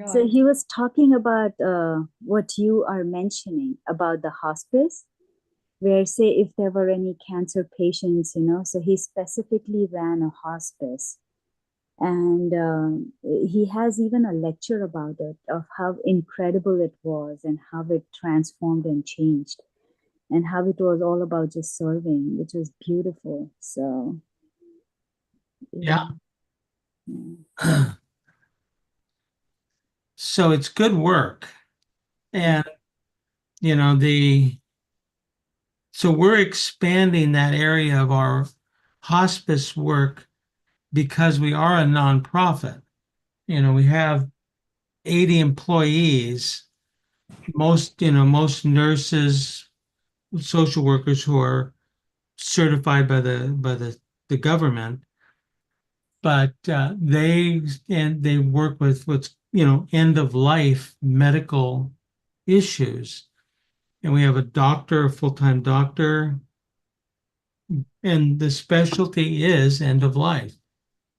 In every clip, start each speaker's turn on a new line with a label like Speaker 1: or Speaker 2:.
Speaker 1: So he was talking about what you are mentioning about the hospice, where say if there were any cancer patients, so he specifically ran a hospice. And he has even a lecture about it, of how incredible it was and how it transformed and changed and how it was all about just serving, which was beautiful. So,
Speaker 2: Yeah.
Speaker 1: yeah.
Speaker 2: So it's good work. And, so we're expanding that area of our hospice work because we are a nonprofit. We have 80 employees, most nurses, social workers who are certified by the government, but they work with what's end of life medical issues, and we have a doctor, a full-time doctor, and the specialty is end of life.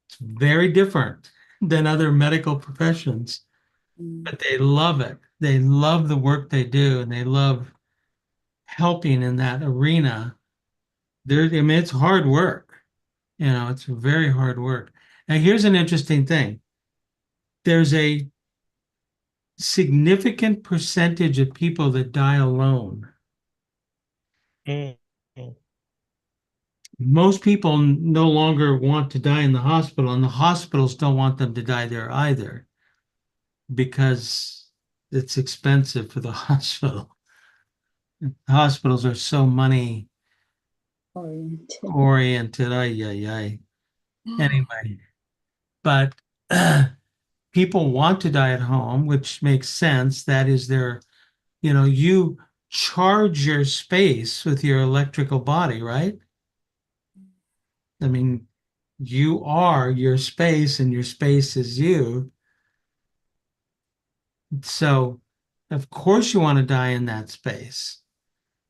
Speaker 2: It's very different than other medical professions, but they love it. They love the work they do, and they love helping in that arena. It's hard work. It's very hard work. Now, here's an interesting thing. There's a significant percentage of people that die alone.
Speaker 3: Mm, mm.
Speaker 2: Most people no longer want to die in the hospital, and the hospitals don't want them to die there either because it's expensive for the hospital. Hospitals are so money oriented. Ay, ay, ay. Anyway, but people want to die at home, which makes sense. That is you charge your space with your electrical body, right? I mean, you are your space and your space is you. So, of course, you want to die in that space.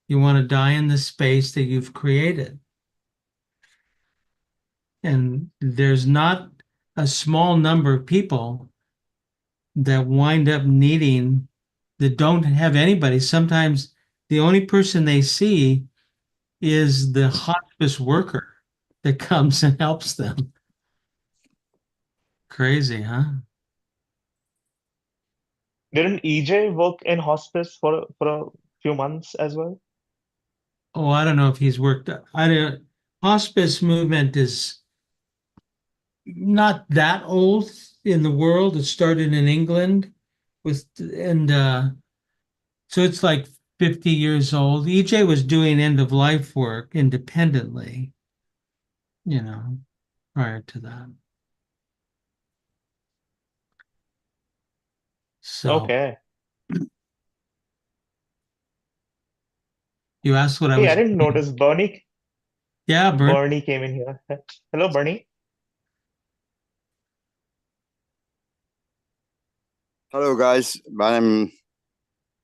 Speaker 2: You want to die in the space that you've created. And there's not a small number of people that wind up needing, that don't have anybody. Sometimes the only person they see is the hospice worker that comes and helps them. Crazy, huh?
Speaker 3: Didn't EJ work in hospice for a few months as well?
Speaker 2: Oh, I don't know if he's worked. I don't. Hospice movement is not that old in the world. It started in England and so it's like 50 years old. EJ was doing end of life work independently, you know, prior to that. So
Speaker 3: Okay.
Speaker 2: you asked what I
Speaker 3: Hey, I
Speaker 2: was
Speaker 3: didn't
Speaker 2: doing.
Speaker 3: notice Bernie.
Speaker 2: Yeah, Bert.
Speaker 3: Bernie came in here. Hello, Bernie.
Speaker 4: Hello, guys. I'm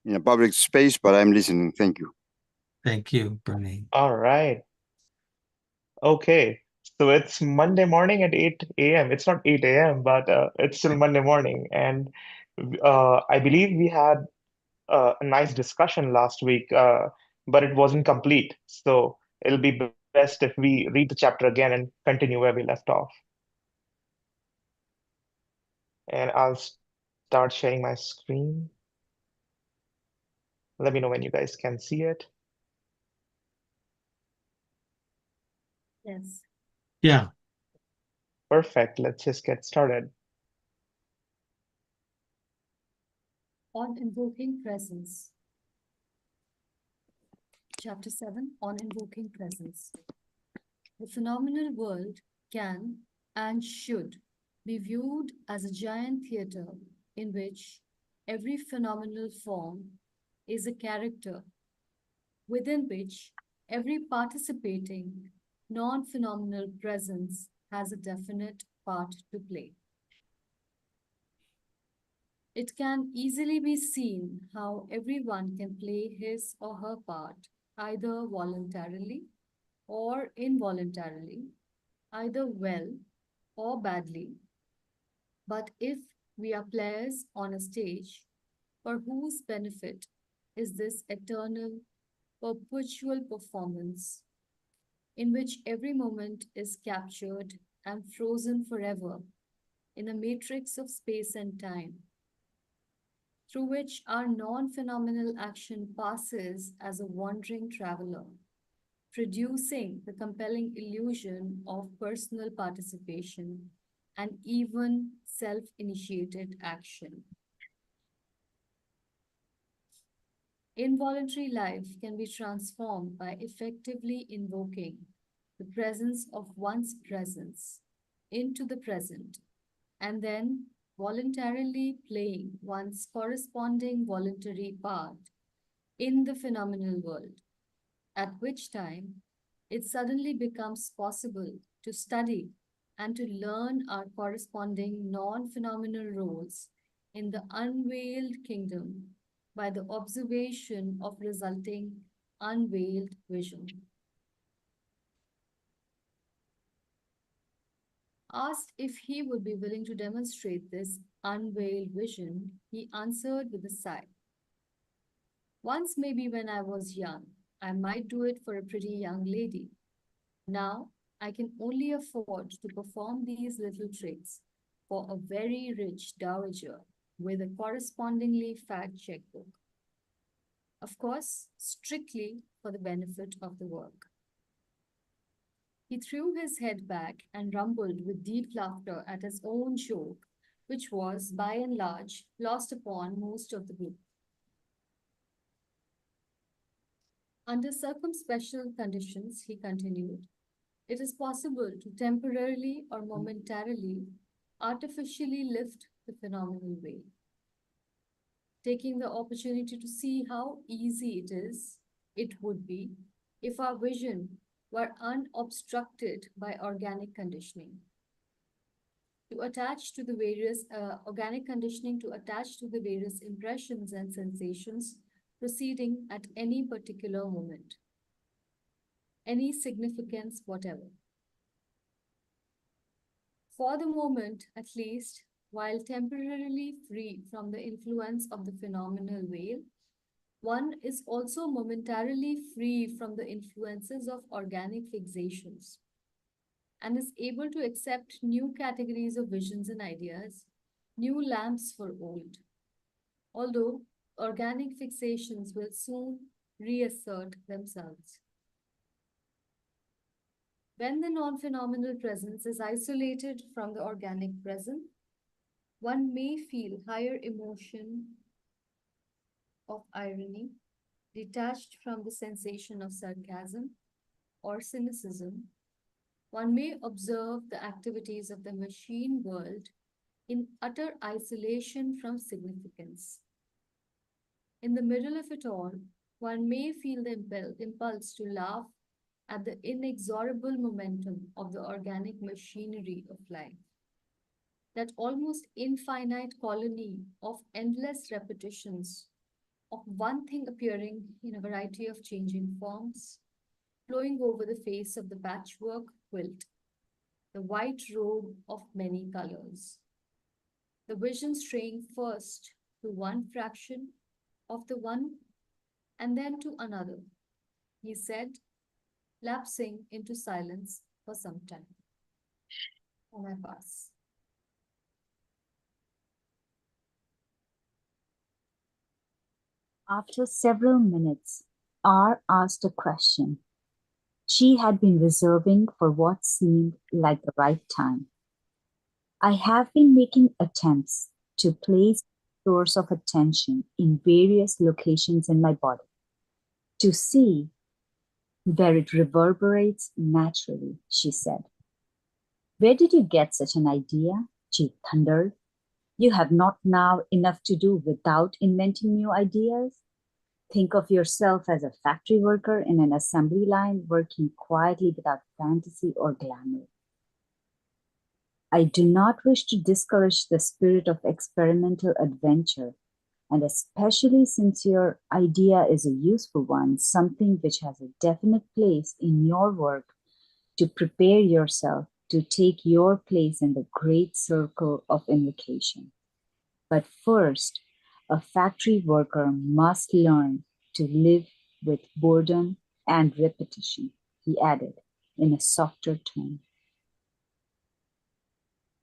Speaker 4: in a public space, but I'm listening. Thank you.
Speaker 2: Thank you, Bernie.
Speaker 3: All right. Okay. So it's Monday morning at 8 a.m. It's not 8 a.m., but it's still Monday morning. And I believe we had a nice discussion last week, but it wasn't complete. So it'll be best if we read the chapter again and continue where we left off. And I'll start sharing my screen. Let me know when you guys can see it.
Speaker 1: Yes.
Speaker 2: Yeah.
Speaker 3: Perfect. Let's just get started.
Speaker 5: On invoking presence. Chapter 7 on invoking presence. The phenomenal world can and should be viewed as a giant theater in which every phenomenal form is a character, within which every participating non-phenomenal presence has a definite part to play. It can easily be seen how everyone can play his or her part, either voluntarily or involuntarily, either well or badly. But if We are players on a stage for whose benefit is this eternal, perpetual performance in which every moment is captured and frozen forever in a matrix of space and time, through which our non phenomenal action passes as a wandering traveler, producing the compelling illusion of personal participation and even self initiated action. Involuntary life can be transformed by effectively invoking the presence of one's presence into the present and then voluntarily playing one's corresponding voluntary part in the phenomenal world, at which time it suddenly becomes possible to study and to learn our corresponding non phenomenal roles in the unveiled kingdom by the observation of resulting unveiled vision. Asked if he would be willing to demonstrate this unveiled vision, he answered with a sigh. Once, maybe when I was young, I might do it for a pretty young lady. Now, I can only afford to perform these little tricks for a very rich dowager with a correspondingly fat checkbook. Of course, strictly for the benefit of the work. He threw his head back and rumbled with deep laughter at his own joke, which was, by and large, lost upon most of the group. Under circumspecial conditions, he continued, it is possible to temporarily or momentarily artificially lift the phenomenal veil, taking the opportunity to see how easy it would be, if our vision were unobstructed by organic conditioning. To attach to the various organic conditioning to attach to the various impressions and sensations proceeding at any particular moment, any significance whatever. For the moment, at least, while temporarily free from the influence of the phenomenal veil, one is also momentarily free from the influences of organic fixations and is able to accept new categories of visions and ideas, new lamps for old. Although organic fixations will soon reassert themselves. When the non phenomenal presence is isolated from the organic present, one may feel higher emotion of irony, detached from the sensation of sarcasm or cynicism. One may observe the activities of the machine world in utter isolation from significance. In the middle of it all, one may feel the impulse to laugh at the inexorable momentum of the organic machinery of life. That almost infinite colony of endless repetitions of one thing appearing in a variety of changing forms, flowing over the face of the patchwork quilt, the white robe of many colors. The vision straying first to one fraction of the one and then to another, he said, lapsing into silence for some time. And I pass.
Speaker 1: After several minutes, R asked a question she had been reserving for what seemed like the right time. I have been making attempts to place a source of attention in various locations in my body to see where it reverberates naturally, she said. Where did you get such an idea? She thundered. You have not now enough to do without inventing new ideas? Think of yourself as a factory worker in an assembly line working quietly without fantasy or glamour. I do not wish to discourage the spirit of experimental adventure, and especially since your idea is a useful one, something which has a definite place in your work, to prepare yourself to take your place in the great circle of invocation. But first, a factory worker must learn to live with boredom and repetition, he added in a softer tone.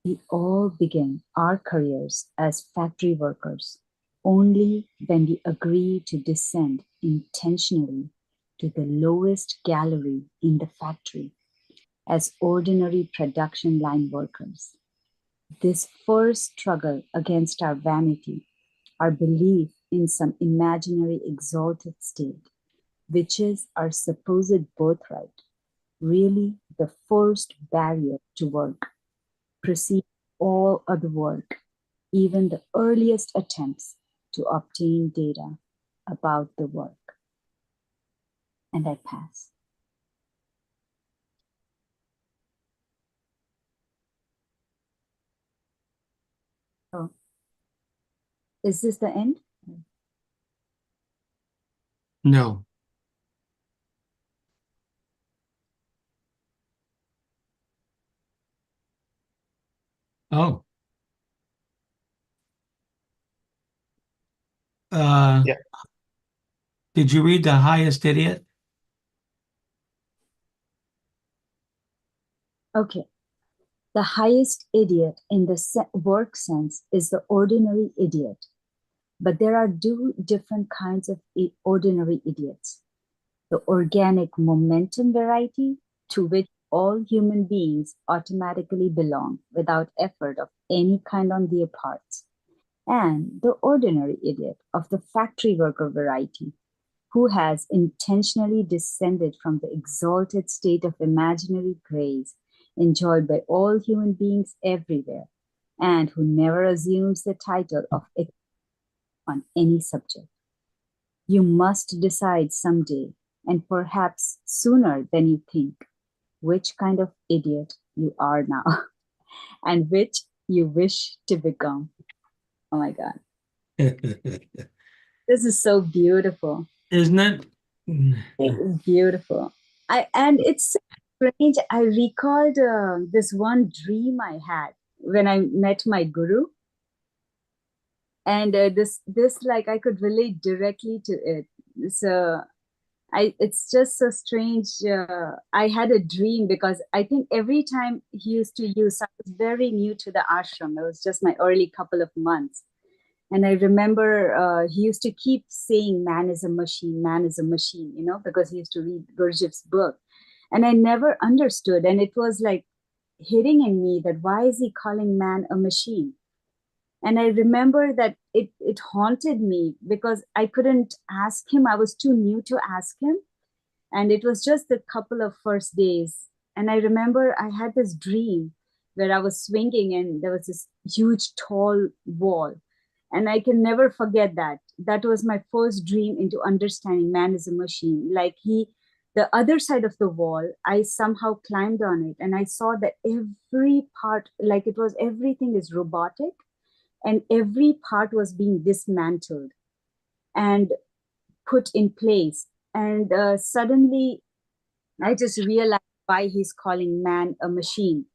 Speaker 1: We all begin our careers as factory workers only when we agree to descend intentionally to the lowest gallery in the factory as ordinary production line workers. This first struggle against our vanity, our belief in some imaginary exalted state, which is our supposed birthright, really the first barrier to work, precedes all other work, even the earliest attempts to obtain data about the work. And I pass. Oh, is this the end?
Speaker 2: No. Oh.
Speaker 3: Yeah.
Speaker 2: Did you read The Highest Idiot?
Speaker 1: Okay. The highest idiot in the work sense is the ordinary idiot. But there are two different kinds of ordinary idiots. The organic momentum variety, to which all human beings automatically belong without effort of any kind on their parts, and the ordinary idiot of the factory worker variety, who has intentionally descended from the exalted state of imaginary grace enjoyed by all human beings everywhere, and who never assumes the title of expert on any subject. You must decide someday, and perhaps sooner than you think, which kind of idiot you are now and which you wish to become. Oh my God. This is so beautiful.
Speaker 2: Isn't it?
Speaker 1: It is beautiful. And it's so strange. I recalled this one dream I had when I met my guru. And this like I could relate directly to it. So it's just so strange. I had a dream because I think every time he used to use, I was very new to the ashram. It was just my early couple of months. And I remember he used to keep saying, man is a machine, you know, because he used to read Gurdjieff's book. And I never understood. And it was like hitting in me that why is he calling man a machine? And I remember that it haunted me because I couldn't ask him. I was too new to ask him. And it was just a couple of first days. And I remember I had this dream where I was swinging and there was this huge, tall wall. And I can never forget that. That was my first dream into understanding man is a machine. Like the other side of the wall, I somehow climbed on it and I saw that every part, like it was everything is robotic and every part was being dismantled and put in place. And suddenly I just realized why he's calling man a machine.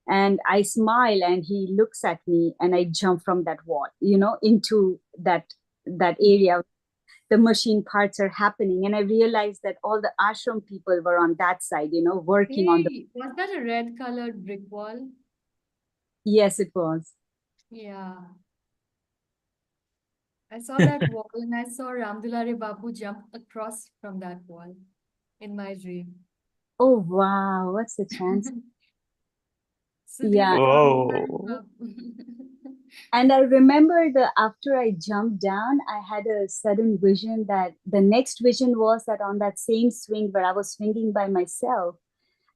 Speaker 1: And I smile and he looks at me and I jump from that wall, you know, into that area. The machine parts are happening. And I realized that all the ashram people were on that side, you know, working on the.
Speaker 5: Hey, was that a red colored brick wall?
Speaker 1: Yes, it was.
Speaker 5: Yeah. I saw that wall and I saw Ramdulare Babu jump across from that wall in my dream.
Speaker 1: Oh, wow. What's the chance?
Speaker 5: So they
Speaker 1: Yeah.
Speaker 5: were Ramdulare
Speaker 3: Whoa.
Speaker 5: Babu.
Speaker 1: And I remember after I jumped down, I had a sudden vision that the next vision was that on that same swing where I was swinging by myself,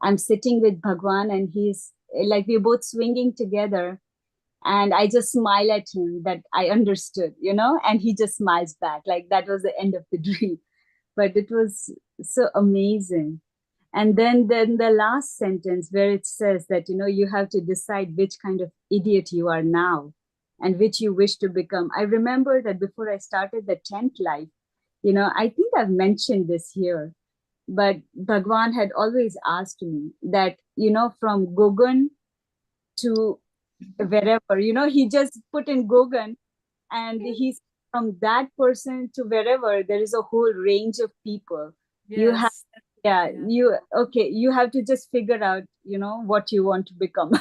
Speaker 1: I'm sitting with Bhagwan and he's like, we're both swinging together. And I just smile at him that I understood, you know, and he just smiles back. Like that was the end of the dream. But it was so amazing. And then the last sentence where it says that, you know, you have to decide which kind of idiot you are now and which you wish to become. I remember that before I started the tent life, you know, I think I've mentioned this here, but Bhagwan had always asked me that, you know, from Gogun to wherever, you know, he just put in Gogun and he's from that person to wherever there is a whole range of people. You have,
Speaker 5: Yes.
Speaker 1: yeah,
Speaker 5: Yeah.
Speaker 1: you have to just figure out, what you want to become.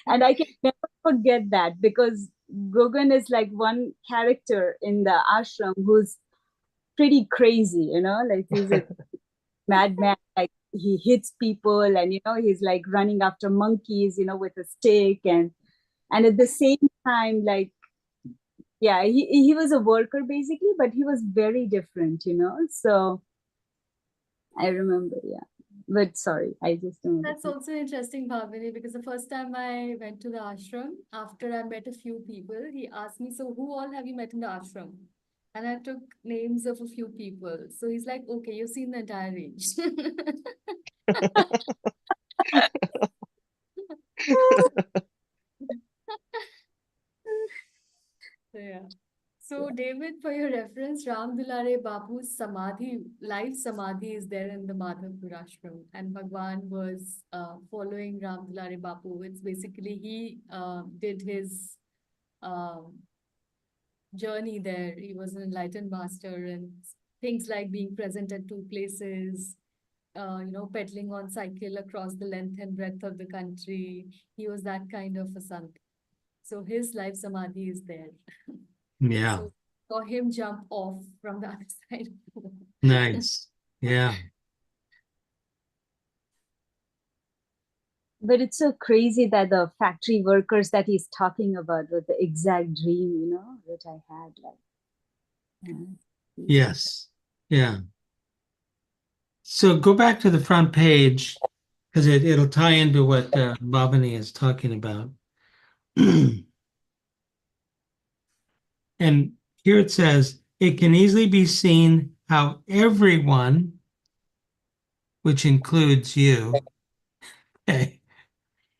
Speaker 1: And I can never forget that, because Gogan is like one character in the ashram who's pretty crazy, like he's a madman, like he hits people, and he's like running after monkeys, with a stick, and at the same time, like, yeah, he was a worker basically, but he was very different, so I remember, yeah. But sorry, I just don't know.
Speaker 5: That's also interesting, Bhavini, because the first time I went to the ashram, after I met a few people, he asked me, "So, who all have you met in the ashram?" And I took names of a few people. So he's like, "Okay, you've seen the entire range." So, yeah. So, David, for your reference, Ram Dulare Bapu's Samadhi, live Samadhi is there in the Madhavpur ashram. And Bhagwan was following Ram Dulare Bapu. It's basically he did his um, journey there. He was an enlightened master, and things like being present at two places, pedaling on cycle across the length and breadth of the country. He was that kind of a sant. So his life samadhi is there.
Speaker 2: Yeah.
Speaker 5: So saw him jump off from the other side.
Speaker 2: Nice. Yeah.
Speaker 1: But it's so crazy that the factory workers that he's talking about were the exact dream, that I had. Like, yeah.
Speaker 2: Yes. Yeah. So go back to the front page, because it'll tie into what Bhavani is talking about. And here it says, it can easily be seen how everyone, which includes you, okay,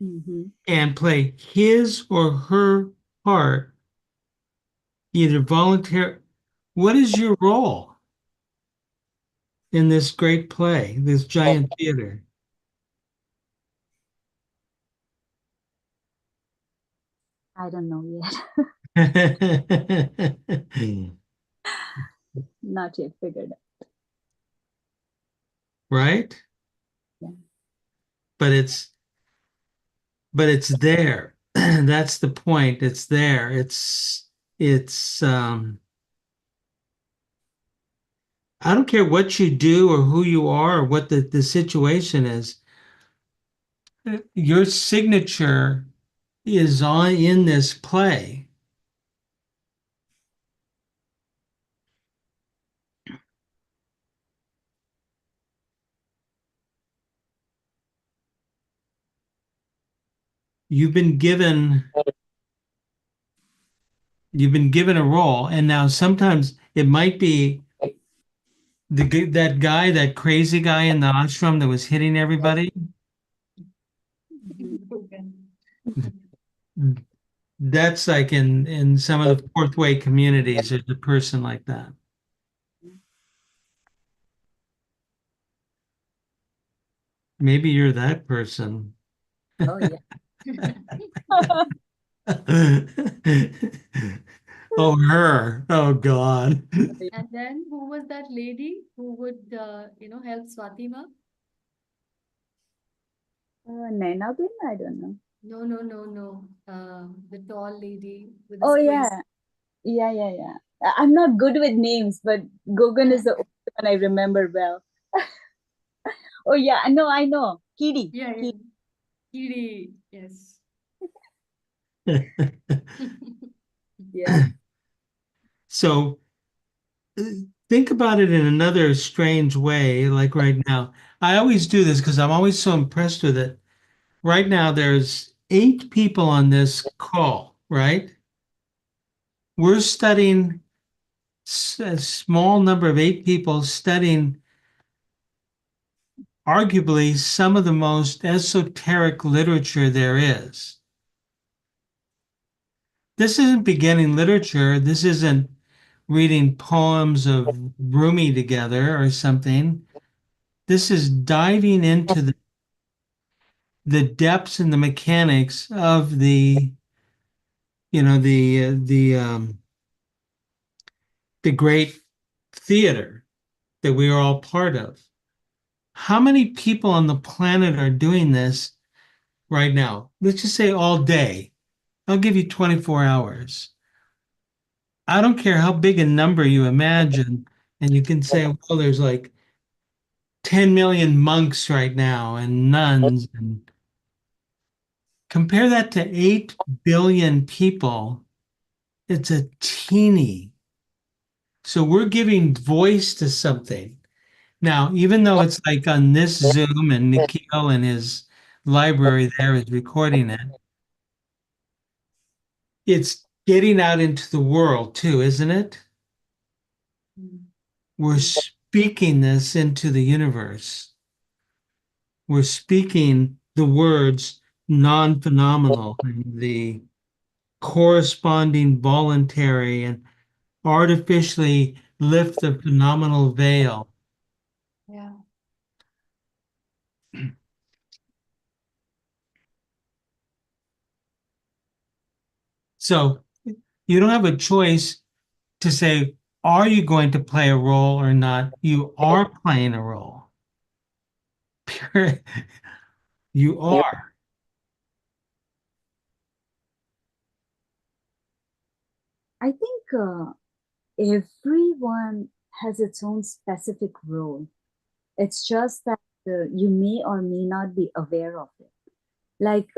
Speaker 1: Mm-hmm.
Speaker 2: and play his or her part, either volunteer. What is your role in this great play, this giant theater?
Speaker 1: I don't know yet. Not yet figured out.
Speaker 2: Right?
Speaker 1: Yeah.
Speaker 2: But it's there. That's the point. It's there. It's I don't care what you do or who you are or what the situation is. Your signature is on in this play. You've been given a role, and now sometimes it might be that crazy guy in the ashram that was hitting everybody. That's like in some of the fourth way communities, there's a person like that. Maybe you're that person.
Speaker 1: Oh, yeah.
Speaker 2: Oh, her. Oh, God.
Speaker 5: And then who was that lady who would, help Swatima?
Speaker 1: Nainabin? I don't know.
Speaker 5: No, no, no, no. The tall lady with the
Speaker 1: Oh,
Speaker 5: square.
Speaker 1: yeah. Yeah. I'm not good with names, but Gogan is the only one I remember well. Oh, yeah. No, I know. Kiri.
Speaker 5: Yeah, yeah. Kiri, yes.
Speaker 1: Yeah.
Speaker 2: So think about it in another strange way, like right now. I always do this because I'm always so impressed with it. Right now, there's 8 people on this call, right? We're studying a small number of 8 people studying arguably some of the most esoteric literature there is. This isn't beginning literature. This isn't reading poems of Rumi together or something. This is diving into the depths and the mechanics of the the great theater that we are all part of. How many people on the planet are doing this right now? Let's just say all day. I'll give you 24 hours. I don't care how big a number you imagine, and you can say, well, there's like 10 million monks right now and nuns, and compare that to 8 billion people. It's a teeny. So we're giving voice to something. Now, even though it's like on this Zoom and Nikhil and his library there is recording it, it's getting out into the world too, isn't it? We're speaking this into the universe. We're speaking the words non-phenomenal and the corresponding voluntary and artificially lift the phenomenal veil.
Speaker 5: Yeah.
Speaker 2: So you don't have a choice to say, are you going to play a role or not? You are playing a role. Period. You are.
Speaker 1: I think everyone has its own specific role. It's just that you may or may not be aware of it. Like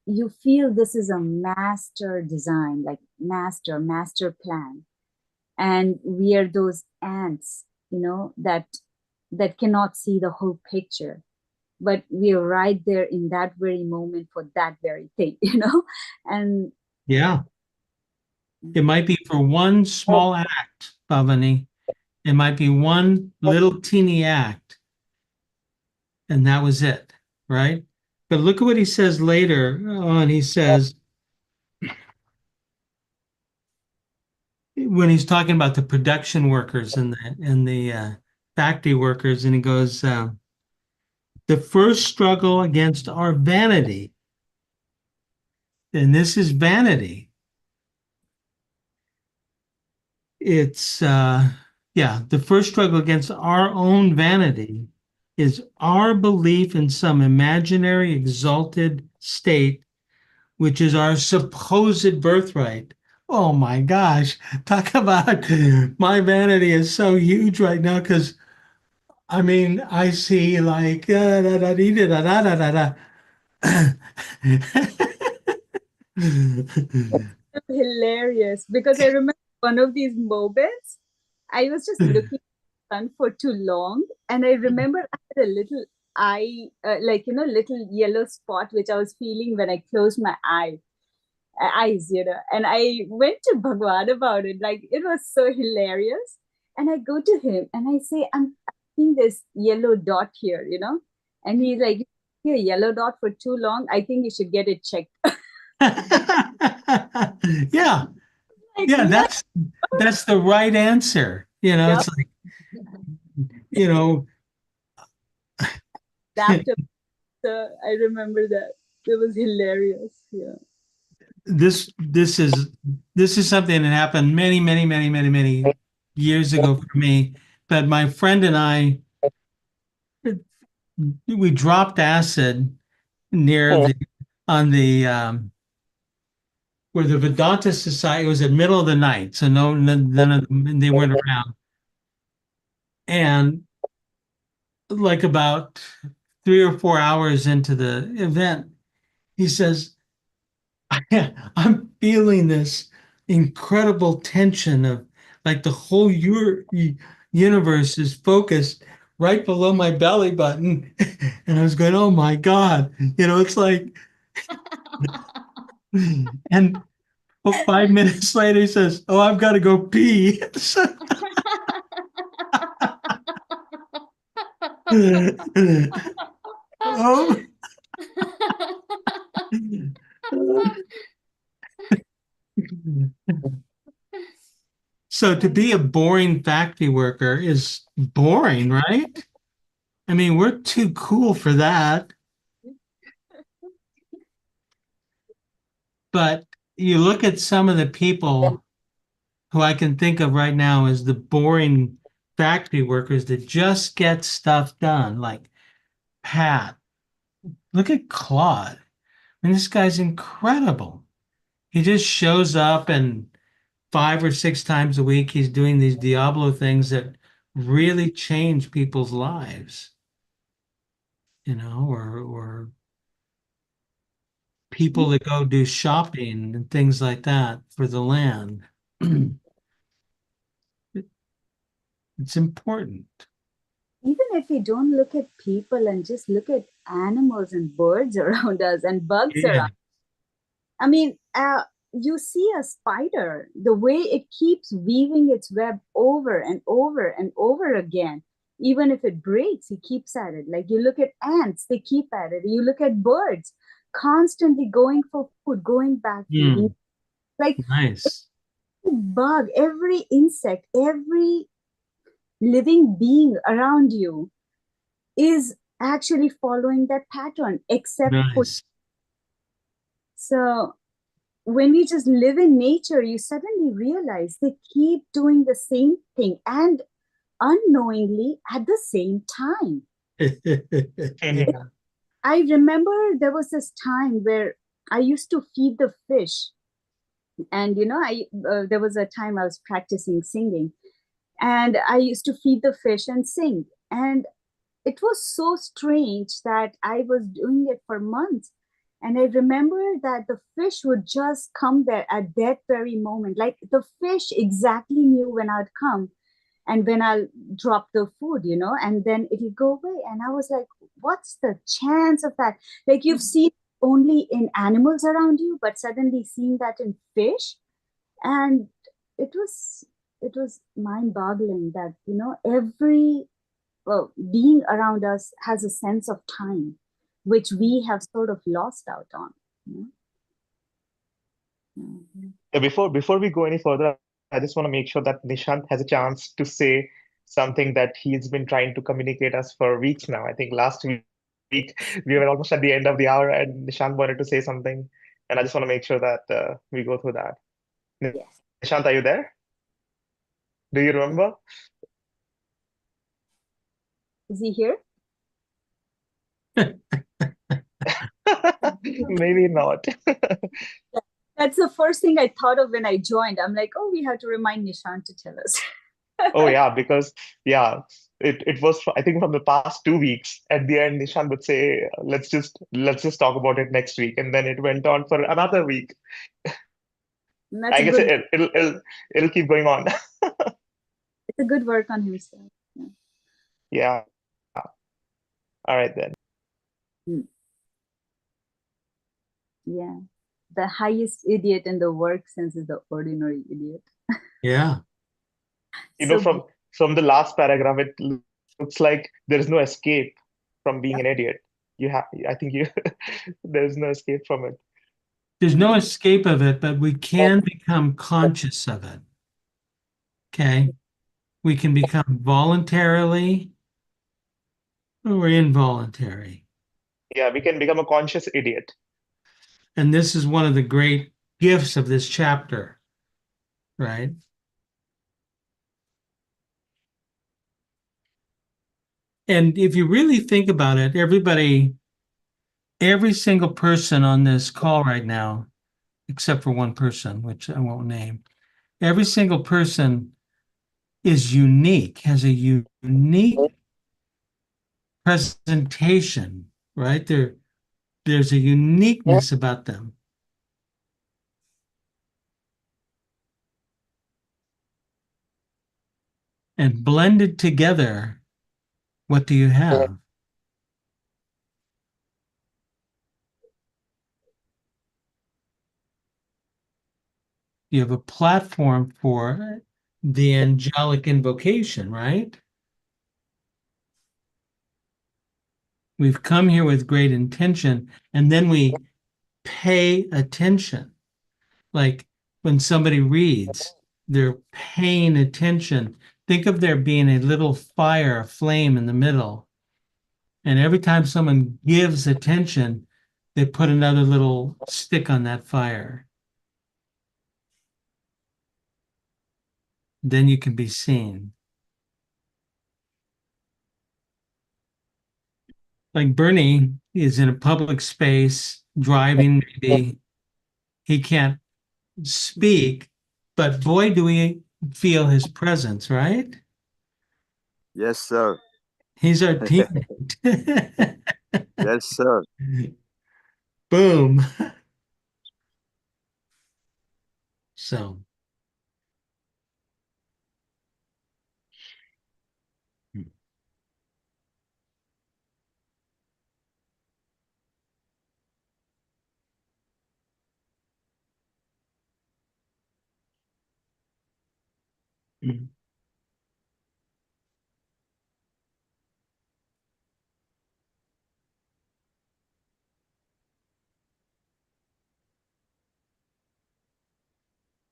Speaker 1: you feel this is a master design, like master plan, and we are those ants, that cannot see the whole picture, but we are right there in that very moment for that very thing, and
Speaker 2: Yeah. It might be for one small act, Bhavani. It might be one little teeny act, and that was it, right? But look at what he says later on. He says, when he's talking about the production workers and the factory workers, and he goes, the first struggle against our vanity, and this is vanity. It's the first struggle against our own vanity is our belief in some imaginary exalted state, which is our supposed birthright. Oh my gosh, talk about my vanity is so huge right now because I mean I see like da, da, da, dee, da, da, da, da, da.
Speaker 1: hilarious because I remember one of these moments. I was just looking at the sun for too long, and I remember I had a little eye, little yellow spot which I was feeling when I closed my eyes, and I went to Bhagwan about it. Like it was so hilarious, and I go to him and I say, "I'm seeing this yellow dot here," and he's like, "You see a yellow dot for too long. I think you should get it checked."
Speaker 2: Yeah,
Speaker 1: Like,
Speaker 2: yeah,
Speaker 1: yeah,
Speaker 2: that's the right answer.
Speaker 1: yeah,
Speaker 2: It's like, you know,
Speaker 1: adaptive. I remember that. It was hilarious. Yeah.
Speaker 2: this is something that happened many, many, many, many, many years ago for me. But my friend and I, we dropped acid near the on the where the Vedanta Society. It was at middle of the night, so none of them, they weren't around. And like about 3 or 4 hours into the event, he says, I'm feeling this incredible tension of like the whole universe is focused right below my belly button. And I was going, oh my God, it's like, and 5 minutes later, he says, oh, I've got to go pee. Oh. So to be a boring factory worker is boring, right? I mean, we're too cool for that. But you look at some of the people who I can think of right now as the boring factory workers that just get stuff done, like Pat. Look at Claude. I mean, this guy's incredible. He just shows up and 5 or 6 times a week he's doing these Diablo things that really change people's lives, or people that go do shopping and things like that for the land. It's important.
Speaker 1: Even if we don't look at people and just look at animals and birds around us and bugs
Speaker 2: Yeah.
Speaker 1: around, I mean, you see a spider, the way it keeps weaving its web over and over and over again. Even if it breaks, he keeps at it. Like you look at ants, they keep at it. You look at birds, constantly going for food, going back, feeding. Like
Speaker 2: Nice.
Speaker 1: every bug, every insect, every living being around you is actually following that pattern, except for.
Speaker 2: Nice.
Speaker 1: So when we just live in nature, you suddenly realize they keep doing the same thing and unknowingly at the same time.
Speaker 3: Yeah.
Speaker 1: I remember there was this time where I used to feed the fish. And, there was a time I was practicing singing. And I used to feed the fish and sing. And it was so strange that I was doing it for months. And I remember that the fish would just come there at that very moment. Like the fish exactly knew when I'd come and when I'll drop the food, and then it would go away. And I was like, what's the chance of that? Like you've seen only in animals around you, but suddenly seeing that in fish. And it was mind-boggling that, every being around us has a sense of time, which we have sort of lost out on.
Speaker 3: Yeah, before we go any further, I just want to make sure that Nishant has a chance to say something that he's been trying to communicate us for weeks now. I think last week we were almost at the end of the hour, and Nishant wanted to say something, and I just want to make sure that we go through that.
Speaker 1: Yes.
Speaker 3: Nishant, are you there? Do you remember?
Speaker 1: Is he here?
Speaker 3: Maybe not.
Speaker 1: That's the first thing I thought of when I joined. I'm like, oh, we have to remind Nishant to tell us.
Speaker 3: Oh yeah, because yeah, it was I think from the past 2 weeks. At the end, Nishant would say, let's just talk about it next week," and then it went on for another week.
Speaker 1: And
Speaker 3: I guess it'll keep going on.
Speaker 1: it's a good work on himself.
Speaker 3: Yeah. All right then.
Speaker 1: Yeah. The highest idiot in the work sense is the ordinary idiot.
Speaker 2: Yeah.
Speaker 3: You know,
Speaker 1: So
Speaker 3: from the last paragraph, it looks like there's no escape from being an idiot. I think there's no escape from it.
Speaker 2: There's no escape of it, but we can become conscious of it. Okay. We can become voluntarily or involuntary.
Speaker 3: Yeah, we can become a conscious idiot.
Speaker 2: And this is one of the great gifts of this chapter, right? And if you really think about it, every single person on this call right now, except for one person, which I won't name, every single person is unique, has a unique presentation, right? There's a uniqueness about them. And blended together, what do you have? You have a platform for the angelic invocation, right? We've come here with great intention, and then we pay attention. Like when somebody reads, they're paying attention. Think of there being a little fire, a flame in the middle. And every time someone gives attention, they put another little stick on that fire. then you can be seen. Like Bernie is in a public space driving, maybe he can't speak, but boy, do we feel his presence, right?
Speaker 4: Yes, sir.
Speaker 2: He's our teammate.
Speaker 4: Yes, sir.
Speaker 2: Boom. So,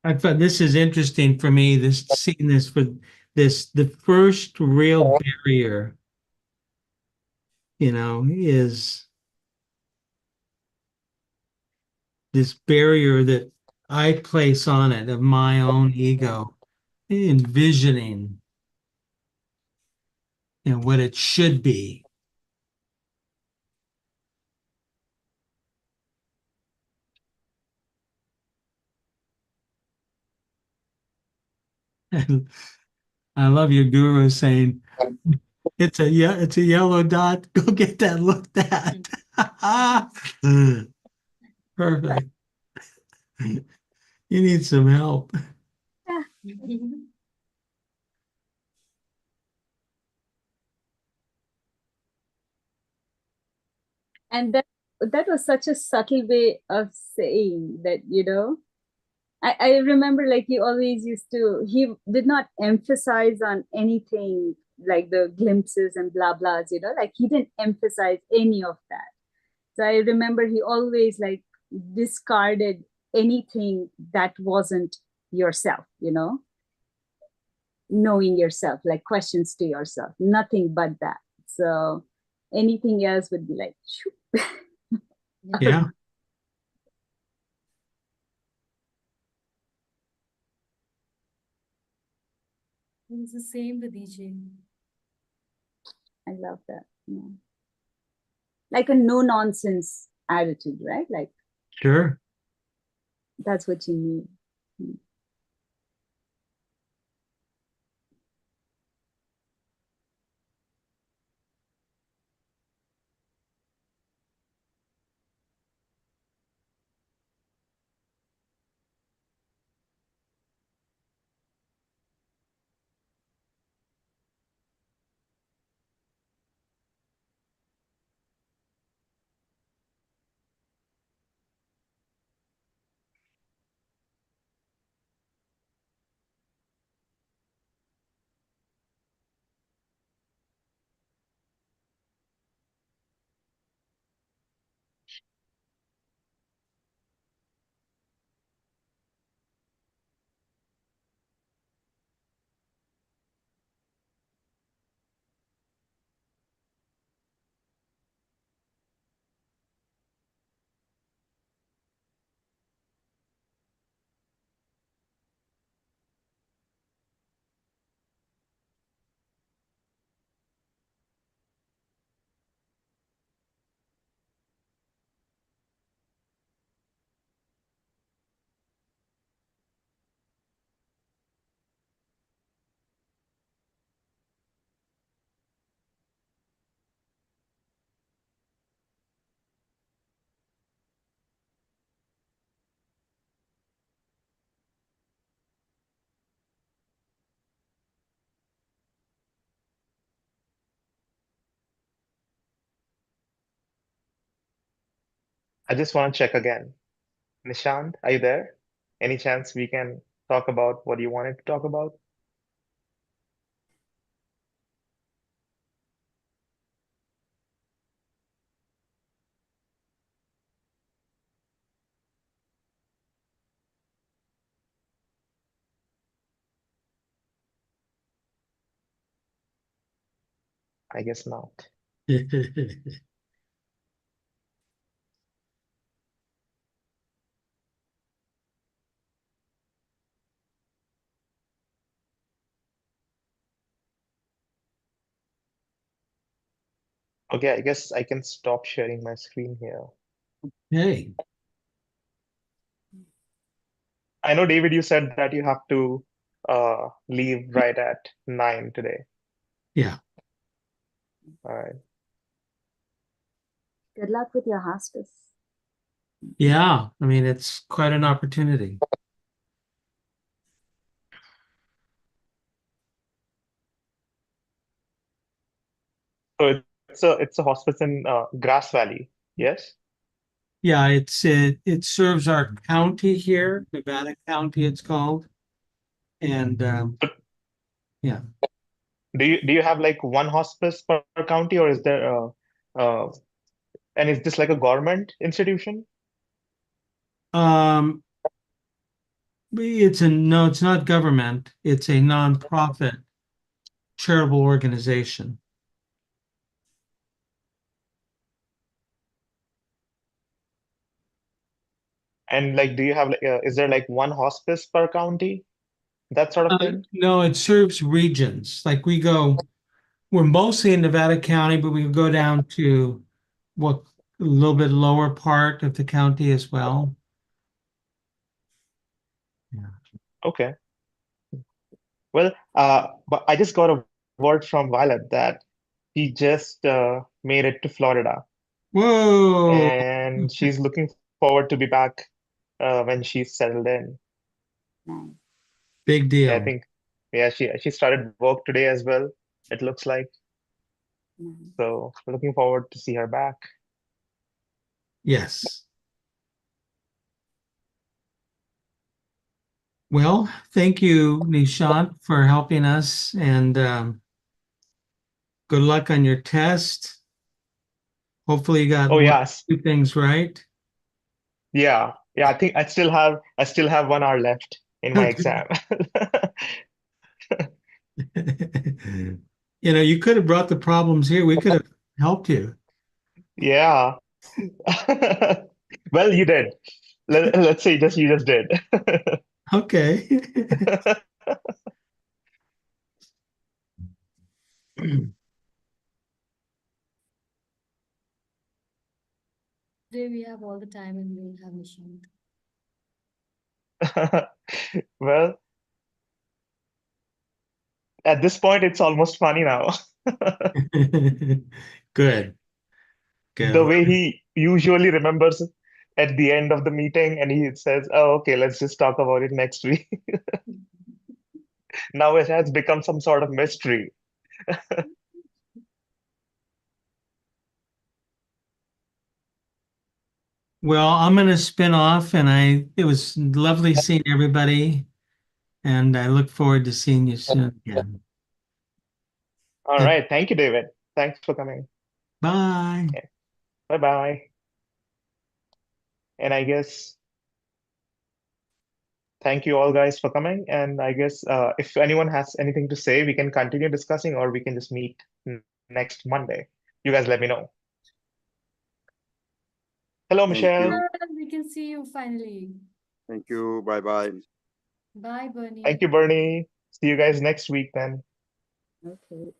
Speaker 2: I thought this is interesting for me, this seeing this for this, the first real barrier, is this barrier that I place on it of my own ego, envisioning, what it should be. And I love your guru saying, it's a yellow dot. Go get that looked at. Perfect. You need some help.
Speaker 1: And that was such a subtle way of saying that, I remember like he always he did not emphasize on anything like the glimpses and blah blahs, like he didn't emphasize any of that. So I remember he always like discarded anything that wasn't yourself, knowing yourself, like questions to yourself, nothing but that. So anything else would be like, shoo.
Speaker 2: Yeah.
Speaker 5: It's the same with EJ.
Speaker 1: I love that. Yeah. Like a no nonsense attitude, right? Like
Speaker 2: Sure.
Speaker 1: that's what you need.
Speaker 3: I just want to check again. Nishant, are you there? Any chance we can talk about what you wanted to talk about? I guess not. Okay, I guess I can stop sharing my screen here.
Speaker 2: Hey,
Speaker 3: I know, David, you said that you have to leave right at 9 today.
Speaker 2: yeah.
Speaker 3: All right.
Speaker 1: Good luck with your hospice.
Speaker 2: Yeah, I mean, it's quite an opportunity.
Speaker 3: So it's a hospice in Grass Valley. Yes.
Speaker 2: Yeah, it serves our county here, Nevada County, it's called. And
Speaker 3: But
Speaker 2: yeah,
Speaker 3: do you have like one hospice per county, or is there uh and is this like a government institution?
Speaker 2: um, it's not government. It's a nonprofit charitable organization.
Speaker 3: And like, do you have like is there like one hospice per county? That sort of thing?
Speaker 2: No, it serves regions. Like we're mostly in Nevada County, but we go down to what a little bit lower part of the county as well. Yeah.
Speaker 3: Okay. Well, but I just got a word from Violet that she just made it to Florida,
Speaker 2: Whoa,
Speaker 3: and she's looking forward to be back when she's settled in.
Speaker 1: Nice.
Speaker 2: big
Speaker 3: Yeah, I
Speaker 2: deal.
Speaker 3: think, yeah, she started work today as well, it looks like.
Speaker 1: Nice.
Speaker 3: So looking forward to see her back.
Speaker 2: Yes. Well, thank you, Nishant, for helping us, and good luck on your test. Hopefully, you got
Speaker 3: Oh
Speaker 2: one,
Speaker 3: yes,
Speaker 2: two things right.
Speaker 3: yeah. I think I still have 1 hour left in my exam.
Speaker 2: You could have brought the problems here. We could have helped you.
Speaker 3: Yeah. Well, you did. Let's say just you just did.
Speaker 2: Okay.
Speaker 5: Today we have all the time and we will have Nishant.
Speaker 3: Well, at this point, it's almost funny now.
Speaker 2: Good.
Speaker 3: The
Speaker 2: Good.
Speaker 3: way he usually remembers at the end of the meeting, and he says, "Oh, okay, let's just talk about it next week." Now it has become some sort of mystery.
Speaker 2: Well, I'm going to spin off, and it was lovely seeing everybody, and I look forward to seeing you soon again.
Speaker 3: All
Speaker 2: Take,
Speaker 3: right. Thank you, David. Thanks for coming.
Speaker 2: bye.
Speaker 3: Bye bye. And I guess thank you all guys for coming. And I guess if anyone has anything to say, we can continue discussing or we can just meet next Monday. You guys let me know. Hello,
Speaker 4: Thank
Speaker 3: Michelle.
Speaker 4: you.
Speaker 5: We can see you finally.
Speaker 4: Thank you. Bye bye.
Speaker 5: Bye, Bernie.
Speaker 3: Thank you, Bernie. See you guys next week then.
Speaker 1: Okay.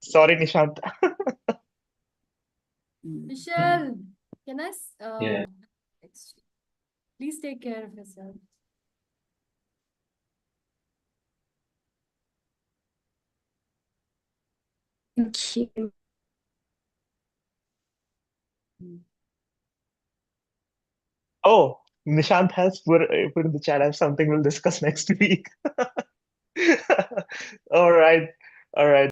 Speaker 3: Sorry, Nishant.
Speaker 5: Michelle, can I
Speaker 3: Yeah.
Speaker 5: please take care of yourself.
Speaker 1: Thank you.
Speaker 3: Oh, Nishant has put in the chat. I have something we'll discuss next week. All right. All right.